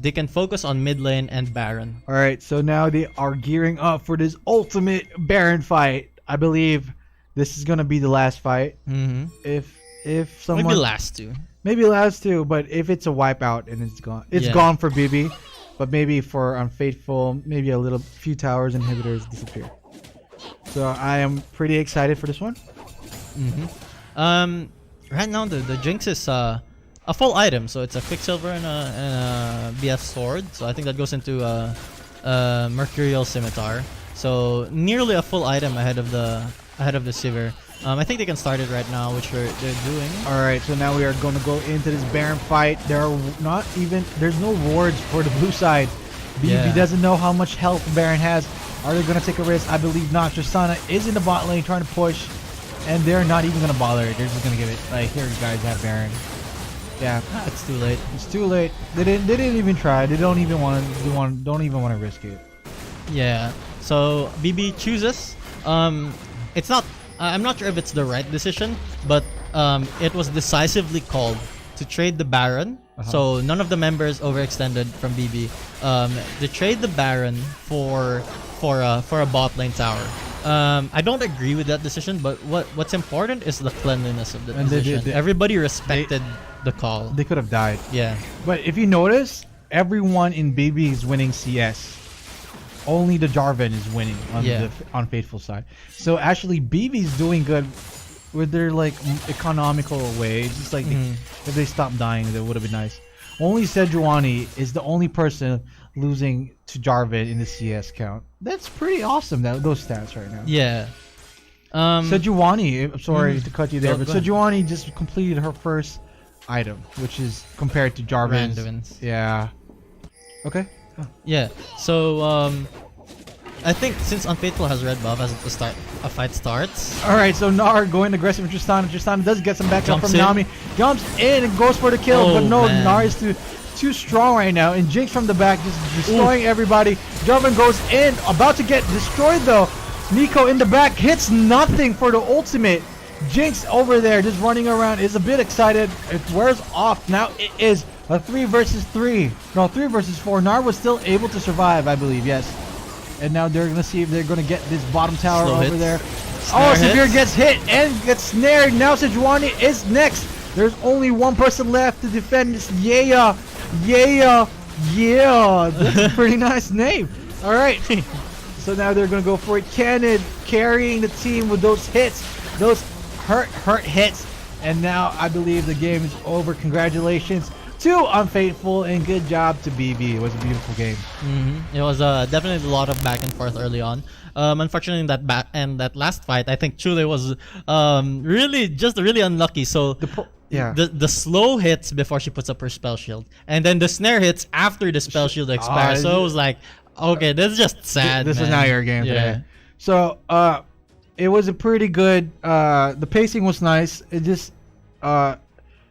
they can focus on mid lane and Baron. All right, so now they are gearing up for this ultimate Baron fight. I believe this is gonna be the last fight. Mm-hmm. If someone Maybe last 2. but if it's a wipeout and it's gone, gone for BB. But maybe for Unfaithful, maybe a few towers inhibitors disappear. So I am pretty excited for this one. Mm-hmm. Right now the Jinx is a full item, so it's a Quicksilver and a BF sword. So I think that goes into a Mercurial Scimitar. So nearly a full item ahead of the Sivir. I think they can start it right now, which they're doing. All right, so now we are going to go into this Baron fight. There's no wards for the blue side. BB doesn't know how much health Baron has. Are they going to take a risk? I believe not. Tristana is in the bot lane trying to push, and they're not even going to bother it. They're just going to give it like, here you guys have Baron. Yeah, it's too late. It's too late. They didn't even try. They don't even want to risk it. Yeah. So BB chooses. It's not. I'm not sure if it's the right decision, but it was decisively called to trade the Baron. So none of the members overextended from BB. They trade the Baron for a bot lane tower. I don't agree with that decision, but what's important is the cleanliness of the decision. Everybody respected the call. They could have died. Yeah. But if you notice, everyone in BB is winning CS. Only the Jarvan is winning on the Unfaithful side. So actually, BB's doing good with their like economical way. Just like if they stopped dying, that would have been nice. only Sejuani is the only person losing to Jarvan in the CS count. That's pretty awesome. Those stats right now. Yeah. Sejuani, I'm sorry to cut you there, but go ahead. Sejuani just completed her first item, which is compared to Jarvan's. Randomins. Yeah. Okay. Yeah. So I think since Unfaithful has red buff as a fight starts. All right, so Nar going aggressive with Tristana. Tristana does get some backup Jumps from in. Nami. Jumps in and goes for the kill, Oh, but no, man. Nar is too strong right now. And Jinx from the back just destroying everybody. Jarvan goes in, about to get destroyed though. Nico in the back hits nothing for the ultimate. Jinx over there just running around is a bit excited. It wears off. Now it is a 3 versus 3. No, 3 versus 4. Nar was still able to survive, I believe, yes. And now they're going to see if they're going to get this bottom tower Slow over hits. there. Snare Severe hits. gets hit and gets snared. Now Sejuani is next. There's only one person left to defend this. Yeah. That's a pretty nice name. All right. So now they're going to go for it. Cannon carrying the team with those hits. Those hurt hits. And now I believe the game is over. Congratulations to Unfaithful and good job to BB. It was a beautiful game. It was definitely a lot of back and forth early on. Unfortunately, in that last fight, I think Chule was really unlucky. So the slow hits before she puts up her spell shield, and then the snare hits after the spell shield expires. So it was like, okay, this is just sad. This man. is not your game today. So it was a pretty good. The pacing was nice. It just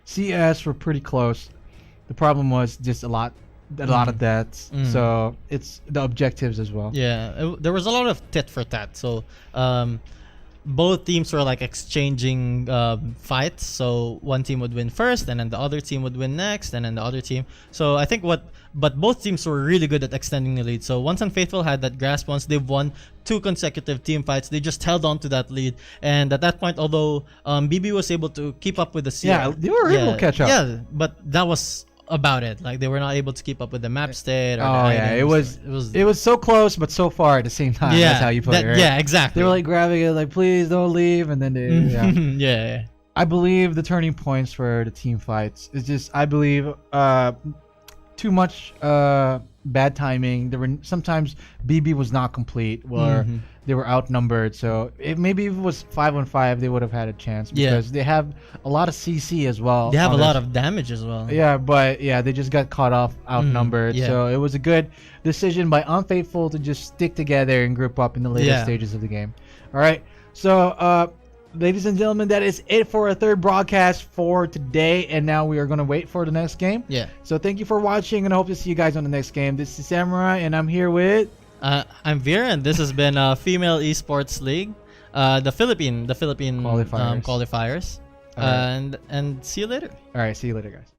CS were pretty close. The problem was just a lot of deaths. So it's the objectives as well. Yeah, there was a lot of tit for tat. So both teams were like exchanging fights. So one team would win first, and then the other team would win next, and then the other team. So I think but both teams were really good at extending the lead. So once Unfaithful had that grasp, once they've won 2 consecutive team fights, they just held on to that lead. And at that point, although BB was able to keep up with the CR, Yeah, they were able to catch up. Yeah, but that was about it. Like they were not able to keep up with the map state. Or It was so close, but so far at the same time. Yeah, That's how you put it. Right? Yeah, exactly. They were like grabbing it, like please don't leave, and then they. Yeah. yeah. I believe the turning points for the team fights is just I believe too much bad timing. There were sometimes BB was not complete, or they were outnumbered. So maybe if it was 5-on-5, they would have had a chance because they have a lot of CC as well. They have a lot of damage as well. Yeah, but they just got caught off, outnumbered. Yeah. So it was a good decision by Unfaithful to just stick together and group up in the later stages of the game. All right, so ladies and gentlemen, that is it for our third broadcast for today. And now we are going to wait for the next game. Yeah. So thank you for watching, and I hope to see you guys on the next game. This is Samurai, and I'm here with... I'm Veer, and this has been Female Esports League, the Philippine Qualifiers. qualifiers. All right. And see you later. All right, see you later, guys.